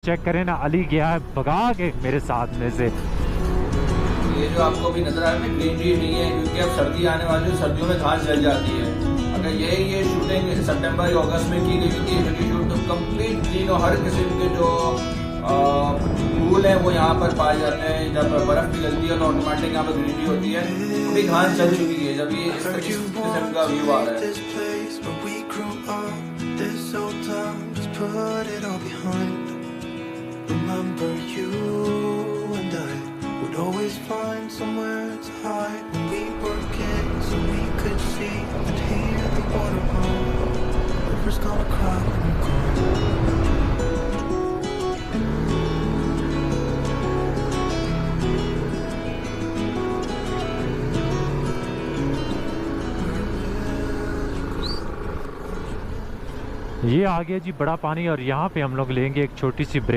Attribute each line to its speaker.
Speaker 1: Check करें ना, अली गया है भगा के मेरे साथ में से।
Speaker 2: ये जो आपको भी नजर आ रहा है ग्रीनरी नहीं है, क्योंकि अब सर्दी आने वाली है, सर्दियों में घास जल जाती है। अगर ये शूटिंग सितंबर या अगस्त में की गई थी ये शूट, तो कंप्लीट ग्रीन और हर किस्म के जो फूल हैं वो यहाँ पर पाए जाते हैं। जब बर्फ पिघलती है तो ऑटोमेटिक यहाँ पर ग्रीनरी होती है, पूरी घास जल चुकी है जब ये इस किस्म का व्यू आ रहा है।
Speaker 3: Always find somewhere to hide when we were kids, so we could see and hear the water run. Rivers gonna cry when you're gone.
Speaker 1: ये आ गया जी बड़ा पानी, और यहाँ पे हम लोग लेंगे एक छोटी सी ब्रेक।